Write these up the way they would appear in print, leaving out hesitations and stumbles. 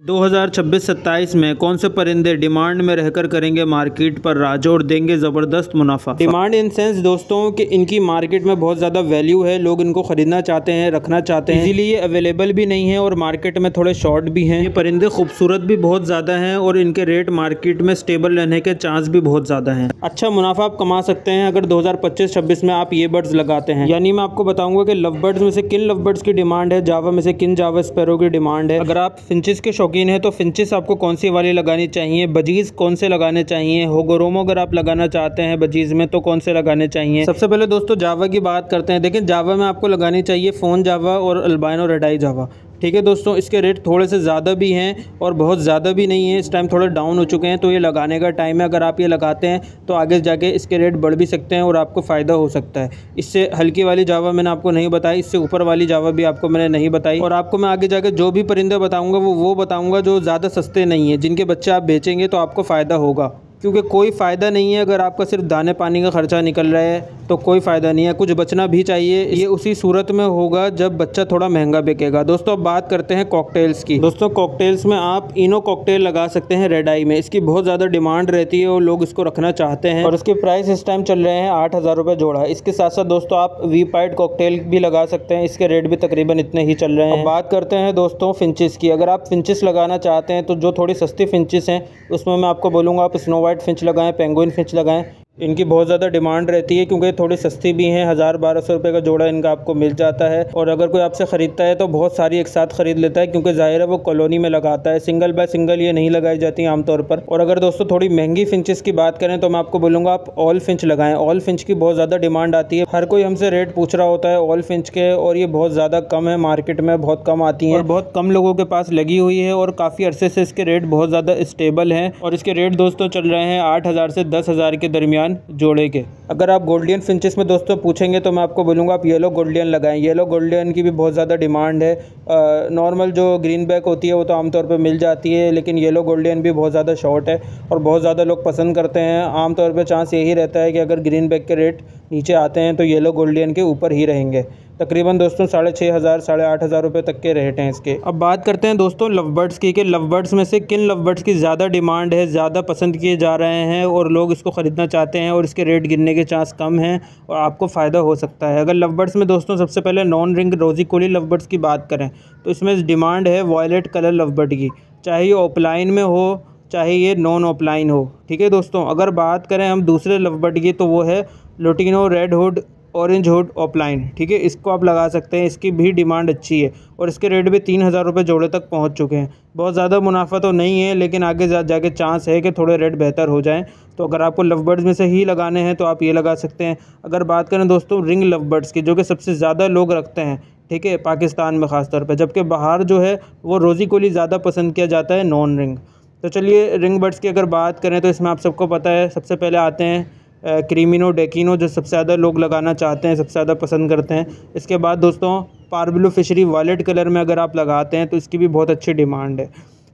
2026-27 में कौन से परिंदे डिमांड में रहकर करेंगे मार्केट पर राज और देंगे ज़बरदस्त मुनाफा। डिमांड इन सेंस दोस्तों कि इनकी मार्केट में बहुत ज़्यादा वैल्यू है, लोग इनको ख़रीदना चाहते हैं, रखना चाहते हैं, इसीलिए ये अवेलेबल भी नहीं है और मार्केट में थोड़े शॉर्ट भी हैं। ये परिंदे खूबसूरत भी बहुत ज़्यादा हैं और इनके रेट मार्केट में स्टेबल रहने के चांस भी बहुत ज़्यादा हैं। अच्छा मुनाफा आप कमा सकते हैं अगर 2025-26 में आप ये बर्ड्स लगाते हैं। यानी मैं आपको बताऊँगा कि लव बर्ड्स में से किन लव बर्ड्स की डिमांड है, जावा में से किन जावा स्पैरो की डिमांड है। अगर आप फिंचेस के शौकीन है तो फिंचेस आपको कौन सी वाली लगानी चाहिए, बजीज कौन से लगाने चाहिए, होगोरोमो अगर आप लगाना चाहते हैं बजीज में तो कौन से लगाने चाहिए। सबसे पहले दोस्तों जावा की बात करते हैं। देखिए जावा में आपको लगानी चाहिए फ़ोन जावा और अल्बाइनो रेड आई जावा। ठीक है दोस्तों, इसके रेट थोड़े से ज़्यादा भी हैं और बहुत ज़्यादा भी नहीं है, इस टाइम थोड़े डाउन हो चुके हैं, तो ये लगाने का टाइम है। अगर आप ये लगाते हैं तो आगे जाके इसके रेट बढ़ भी सकते हैं और आपको फ़ायदा हो सकता है। इससे हल्की वाली जावा मैंने आपको नहीं बताई, इससे ऊपर वाली जावा भी आपको मैंने नहीं बताई। और आपको मैं आगे जाके जो भी परिंदे बताऊँगा वो बताऊँगा जो ज़्यादा सस्ते नहीं है, जिनके बच्चे आप बेचेंगे तो आपको फ़ायदा होगा। क्योंकि कोई फ़ायदा नहीं है अगर आपका सिर्फ दाने पानी का ख़र्चा निकल रहा है तो कोई फ़ायदा नहीं है, कुछ बचना भी चाहिए। ये उसी सूरत में होगा जब बच्चा थोड़ा महंगा बिकेगा। दोस्तों अब बात करते हैं कॉकटेल्स की। दोस्तों कॉकटेल्स में आप इनो कॉकटेल लगा सकते हैं रेड आई में, इसकी बहुत ज़्यादा डिमांड रहती है और लोग इसको रखना चाहते हैं और उसके प्राइस इस टाइम चल रहे हैं 8,000 रुपये जोड़ा। इसके साथ साथ दोस्तों आप वी पाइड कॉकटेल भी लगा सकते हैं, इसके रेट भी तकरीबन इतने ही चल रहे हैं। अब बात करते हैं दोस्तों फिंचेस की। अगर आप फिंचेस लगाना चाहते हैं तो जो थोड़ी सस्ती फिंचेस हैं उसमें मैं आपको बोलूँगा आप स्नो वाइट फिंच लगाएं, पेंगुइन फिंच लगाएं। इनकी बहुत ज़्यादा डिमांड रहती है क्योंकि थोड़ी सस्ती भी हैं, 1000-1200 रुपये का जोड़ा इनका आपको मिल जाता है। और अगर कोई आपसे ख़रीदता है तो बहुत सारी एक साथ ख़रीद लेता है क्योंकि ज़ाहिर है वो कॉलोनी में लगाता है, सिंगल बाय सिंगल ये नहीं लगाई जाती हैं आमतौर पर। और अगर दोस्तों थोड़ी महंगी फिंचेस की बात करें तो मैं आपको बोलूँगा आप ऑल फिंच लगाएं। ऑल फिंच की बहुत ज़्यादा डिमांड आती है, हर कोई हमसे रेट पूछ रहा होता है ऑल फिंच के और ये बहुत ज़्यादा कम है, मार्केट में बहुत कम आती हैं और बहुत कम लोगों के पास लगी हुई है और काफ़ी अरसे से इसके रेट बहुत ज़्यादा स्टेबल हैं। और इसके रेट दोस्तों चल रहे हैं 8,000 से 10,000 के दरमियान जोड़े के। अगर आप गोल्डियन फिंचेस में दोस्तों पूछेंगे तो मैं आपको बोलूँगा आप येलो गोल्डियन लगाएं। येलो गोल्डियन की भी बहुत ज़्यादा डिमांड है। नॉर्मल जो ग्रीन बैक होती है वो तो आमतौर पे मिल जाती है, लेकिन येलो गोल्डियन भी बहुत ज़्यादा शॉर्ट है और बहुत ज़्यादा लोग पसंद करते हैं। आमतौर पे चांस यही रहता है कि अगर ग्रीन बैक के रेट नीचे आते हैं तो येलो गोल्डियन के ऊपर ही रहेंगे। तकरीबन दोस्तों 6,500 8,500 रुपये तक के रेट हैं इसके। अब बात करते हैं दोस्तों लव बर्ड्स की कि लव बर्ड्स में से किन लव बर्ड्स की ज़्यादा डिमांड है, ज़्यादा पसंद किए जा रहे हैं और लोग इसको ख़रीदना चाहते हैं और इसके रेट गिरने के चांस कम हैं और आपको फ़ायदा हो सकता है। अगर लव बर्ड्स में दोस्तों सबसे पहले नॉन रिंग रोजी कोली लव बर्ड्स की बात करें तो इसमें डिमांड है वॉयलेट कलर लव बर्ड की, चाहे ये ऑफलाइन में हो चाहे ये नॉन ऑफलाइन हो। ठीक है दोस्तों, अगर बात करें हम दूसरे लव बर्ड की तो वो है lutino red hood orange hood offline. ठीक है, इसको आप लगा सकते हैं, इसकी भी डिमांड अच्छी है और इसके रेट भी 3,000 रुपये जोड़े तक पहुंच चुके हैं। बहुत ज़्यादा मुनाफा तो नहीं है लेकिन आगे जाके चांस है कि थोड़े रेट बेहतर हो जाएं। तो अगर आपको लव बर्ड्स में से ही लगाने हैं तो आप ये लगा सकते हैं। अगर बात करें दोस्तों रिंग लव बर्ड्स की, जो कि सबसे ज़्यादा लोग रखते हैं, ठीक है, पाकिस्तान में ख़ास तौर पर, जबकि बाहर जो है वो रोज़ी कोली ज़्यादा पसंद किया जाता है नॉन रिंग। तो चलिए रिंग बर्ड्स की अगर बात करें तो इसमें आप सबको पता है सबसे पहले आते हैं क्रीमिनो डेकिनो, जो सबसे ज़्यादा लोग लगाना चाहते हैं, सबसे ज़्यादा पसंद करते हैं। इसके बाद दोस्तों पार्बलो फिशरी वॉलेट कलर में अगर आप लगाते हैं तो इसकी भी बहुत अच्छी डिमांड है,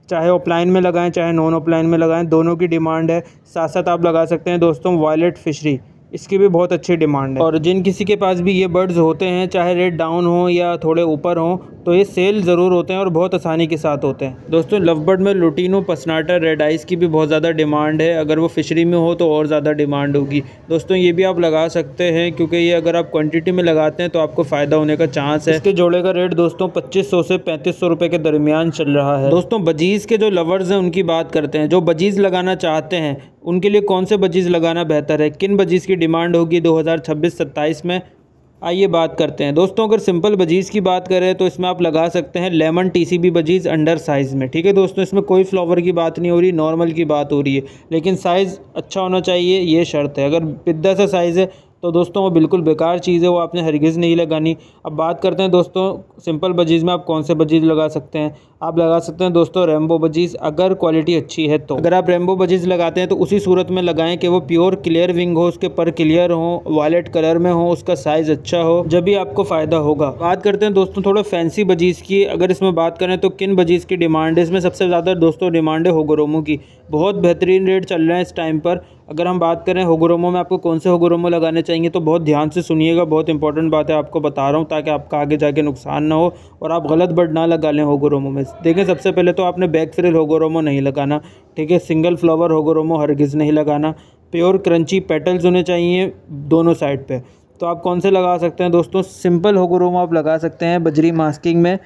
चाहे ऑफलाइन में लगाएं चाहे नॉन ऑफलाइन में लगाएं, दोनों की डिमांड है। साथ साथ आप लगा सकते हैं दोस्तों वॉलेट फिशरी, इसकी भी बहुत अच्छी डिमांड है। और जिन किसी के पास भी ये बर्ड्स होते हैं, चाहे रेट डाउन हो या थोड़े ऊपर हो, तो ये सेल ज़रूर होते हैं और बहुत आसानी के साथ होते हैं। दोस्तों लव बर्ड में लुटिनो पसनाटा रेड आइस की भी बहुत ज़्यादा डिमांड है, अगर वो फिशरी में हो तो और ज़्यादा डिमांड होगी। दोस्तों ये भी आप लगा सकते हैं क्योंकि ये अगर आप क्वांटिटी में लगाते हैं तो आपको फ़ायदा होने का चांस है। इसके जोड़े का रेट दोस्तों 2500 से 3500 रुपये के दरमियान चल रहा है। दोस्तों बजीज़ के जो लवर्स हैं उनकी बात करते हैं। जो बजीज़ लगाना चाहते हैं उनके लिए कौन से बजीज़ लगाना बेहतर है, किन बजीज़ की डिमांड होगी 2026-27 में, आइए बात करते हैं। दोस्तों अगर सिंपल बजीज़ की बात करें तो इसमें आप लगा सकते हैं lemon TCB budgies under size में। ठीक है दोस्तों, इसमें कोई फ्लावर की बात नहीं हो रही, नॉर्मल की बात हो रही है, लेकिन साइज़ अच्छा होना चाहिए, ये शर्त है। अगर पिद्दा सा साइज़ है तो दोस्तों वो बिल्कुल बेकार चीज़ है, वो आपने हरगिज़ नहीं लगानी। अब बात करते हैं दोस्तों सिंपल बजीज़ में आप कौन से बजीज़ लगा सकते हैं। आप लगा सकते हैं दोस्तों रेम्बो बजीज़, अगर क्वालिटी अच्छी है तो। अगर आप रेम्बो बजीज़ लगाते हैं तो उसी सूरत में लगाएं कि वो प्योर क्लियर विंग हो, उसके पर क्लियर हो, वॉलेट कलर में हो, उसका साइज़ अच्छा हो, जब भी आपको फ़ायदा होगा। बात करते हैं दोस्तों थोड़ा फैंसी बजीज़ की। अगर इसमें बात करें तो किन बजीज़ की डिमांड है, इसमें सबसे ज़्यादा दोस्तों डिमांड है होगोरोमो की। बहुत बेहतरीन रेट चल रहे हैं इस टाइम पर। अगर हम बात करें होगोरोमो में आपको कौन से होगोरोमो लगाने चाहिए तो बहुत ध्यान से सुनिएगा, बहुत इंपॉर्टेंट बात है आपको बता रहा हूँ ताकि आपका आगे जाके नुकसान ना हो और आप गलत बर्ड ना लगा लें होगोरोमो में से। सेंस। देखें, सबसे पहले तो आपने बैक फ्रिल होगोरोमो नहीं लगाना, ठीक है। सिंगल फ्लावर होगोरोमो हरगिज़ नहीं लगाना। प्योर क्रंची पेटल्स होने चाहिए दोनों साइड पे। तो आप कौन से लगा सकते हैं दोस्तों, सिंपल होगोरोमो आप लगा सकते हैं बजरी मास्किंग में।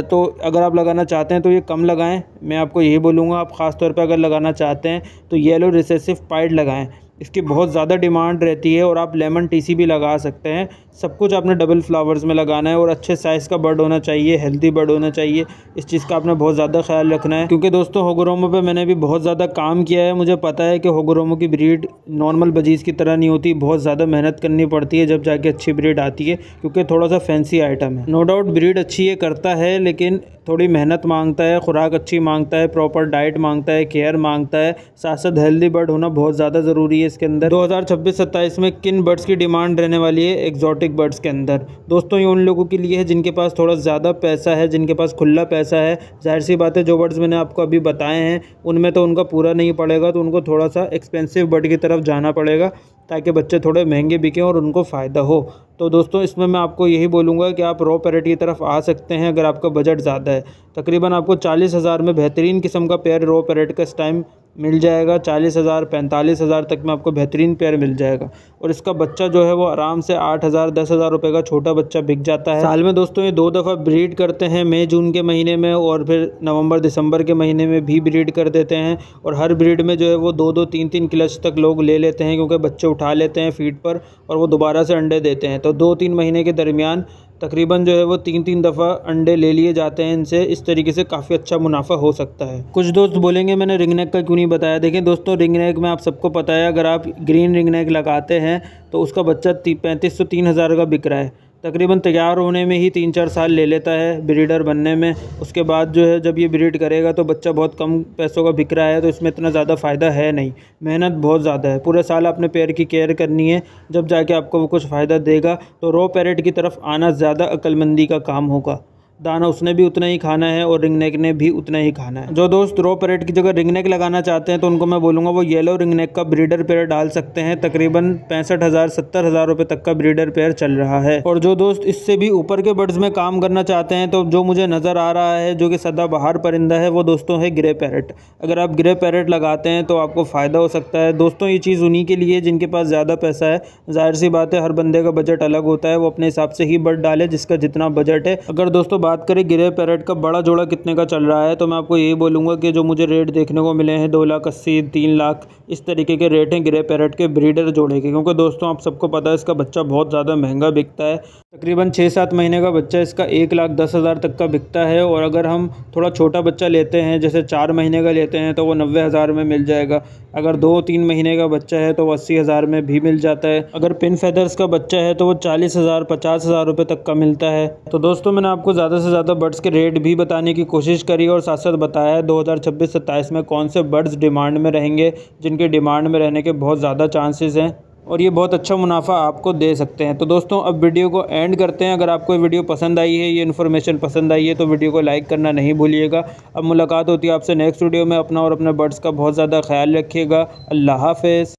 तो अगर आप लगाना चाहते हैं तो ये कम लगाएं, मैं आपको यही बोलूँगा। आप ख़ास तौर पे अगर लगाना चाहते हैं तो येलो रिसेसिव पाइड लगाएं, इसकी बहुत ज़्यादा डिमांड रहती है। और आप लेमन टीसी भी लगा सकते हैं। सब कुछ आपने डबल फ्लावर्स में लगाना है और अच्छे साइज़ का बर्ड होना चाहिए, हेल्दी बर्ड होना चाहिए। इस चीज़ का आपने बहुत ज़्यादा ख्याल रखना है, क्योंकि दोस्तों होगोरोमो पे मैंने भी बहुत ज़्यादा काम किया है। मुझे पता है कि होगोरोमो की ब्रीड नॉर्मल बजीज़ की तरह नहीं होती, बहुत ज़्यादा मेहनत करनी पड़ती है जब जाके अच्छी ब्रीड आती है, क्योंकि थोड़ा सा फैंसी आइटम है। नो डाउट ब्रीड अच्छी है करता है, लेकिन थोड़ी मेहनत मांगता है, खुराक अच्छी मांगता है, प्रॉपर डाइट मांगता है, केयर मांगता है, साथ साथ हेल्दी बर्ड होना बहुत ज़्यादा ज़रूरी है इसके अंदर। 2026-27 में किन बर्ड्स की डिमांड रहने वाली है एग्जॉटिक बर्ड्स के अंदर दोस्तों? ये उन लोगों के लिए है जिनके पास थोड़ा ज़्यादा पैसा है, जिनके पास खुला पैसा है। जाहिर सी बात है, जो बर्ड्स मैंने आपको अभी बताए हैं उनमें तो उनका पूरा नहीं पड़ेगा, तो उनको थोड़ा सा एक्सपेंसिव बर्ड की तरफ जाना पड़ेगा ताकि बच्चे थोड़े महंगे बिकें और उनको फ़ायदा हो। तो दोस्तों इसमें मैं आपको यही बोलूँगा कि आप रॉ पैरेट की तरफ आ सकते हैं अगर आपका बजट ज़्यादा है। तकरीबन आपको 40,000 में बेहतरीन किस्म का पेयर रॉ पैरेट का इस टाइम मिल जाएगा। 40,000 45,000 तक में आपको बेहतरीन पेयर मिल जाएगा। और इसका बच्चा जो है वो आराम से 8,000 10,000 रुपये का छोटा बच्चा बिक जाता है। साल में दोस्तों ये 2 दफ़ा ब्रीड करते हैं, मई जून के महीने में और फिर नवंबर दिसंबर के महीने में भी ब्रीड कर देते हैं। और हर ब्रीड में जो है वो 2-2 3-3 क्लच तक लोग ले लेते हैं, क्योंकि बच्चे उठा लेते हैं फीड पर और वो दोबारा से अंडे देते हैं। तो 2-3 महीने के दरमियान तकरीबन जो है वो 3-3 दफ़ा अंडे ले लिए जाते हैं इनसे। इस तरीके से काफ़ी अच्छा मुनाफा हो सकता है। कुछ दोस्त बोलेंगे मैंने रिंग नेक का क्यों नहीं बताया। देखें दोस्तों, रिंग नेक में आप सबको पता है, अगर आप ग्रीन रिंग नेक लगाते हैं तो उसका बच्चा 3500 3,000 का बिक रहा है। तकरीबन तैयार होने में ही 3-4 साल ले लेता है, ब्रीडर बनने में। उसके बाद जो है जब ये ब्रीड करेगा तो बच्चा बहुत कम पैसों का बिक रहा है, तो इसमें इतना ज़्यादा फ़ायदा है नहीं। मेहनत बहुत ज़्यादा है, पूरे साल आपने पेयर की केयर करनी है, जब जाके आपको वो कुछ फ़ायदा देगा। तो रॉ पैरेट की तरफ आना ज़्यादा अक्लमंदी का काम होगा। दाना उसने भी उतना ही खाना है और रिंग नेक ने भी उतना ही खाना है। जो दोस्त रॉ पैरेट की जगह रिंग नेक लगाना चाहते हैं तो उनको मैं बोलूँगा वो येलो रिंग नेक का ब्रीडर पेयर डाल सकते हैं। तकरीबन 65,000 70,000 रुपये तक का ब्रीडर पेयर चल रहा है। और जो दोस्त इससे भी ऊपर के बर्ड्स में काम करना चाहते हैं, तो जो मुझे नज़र आ रहा है जो कि सदाबहार परिंदा है, वो दोस्तों है ग्रे पैरेट। अगर आप ग्रे पैरेट लगाते हैं तो आपको फ़ायदा हो सकता है। दोस्तों ये चीज़ उन्हीं के लिए जिनके पास ज़्यादा पैसा है। जाहिर सी बात है, हर बंदे का बजट अलग होता है, वो अपने हिसाब से ही बर्ड डाले जिसका जितना बजट है। अगर दोस्तों बात करें ग्रे पैरेट का बड़ा जोड़ा कितने का चल रहा है, तो मैं आपको यही बोलूँगा कि जो मुझे रेट देखने को मिले हैं 2,80,000 3 लाख इस तरीके के रेट हैं ग्रे पैरेट के ब्रीडर जोड़े के। क्योंकि दोस्तों आप सबको पता है इसका बच्चा बहुत ज़्यादा महंगा बिकता है। तकरीबन 6-7 महीने का बच्चा इसका 1,10,000 तक का बिकता है। और अगर हम थोड़ा छोटा बच्चा लेते हैं, जैसे 4 महीने का लेते हैं, तो वो 90,000 में मिल जाएगा। अगर 2-3 महीने का बच्चा है तो वो 80,000 में भी मिल जाता है। अगर पिन फेदर्स का बच्चा है तो वो 40,000 50,000 रुपये तक का मिलता है। तो दोस्तों मैंने आपको ज़्यादा से ज़्यादा बर्ड्स के रेट भी बताने की कोशिश करी और साथ साथ बताया 2026-27 में कौन से बर्ड्स डिमांड में रहेंगे, जिनके डिमांड में रहने के बहुत ज़्यादा चांसेस हैं और ये बहुत अच्छा मुनाफा आपको दे सकते हैं। तो दोस्तों अब वीडियो को एंड करते हैं। अगर आपको वीडियो पसंद आई है, ये इन्फॉर्मेशन पसंद आई है, तो वीडियो को लाइक करना नहीं भूलिएगा। अब मुलाकात होती है आपसे नेक्स्ट वीडियो में। अपना और अपने बर्ड्स का बहुत ज़्यादा ख्याल रखिएगा। अल्लाह हाफ़िज़।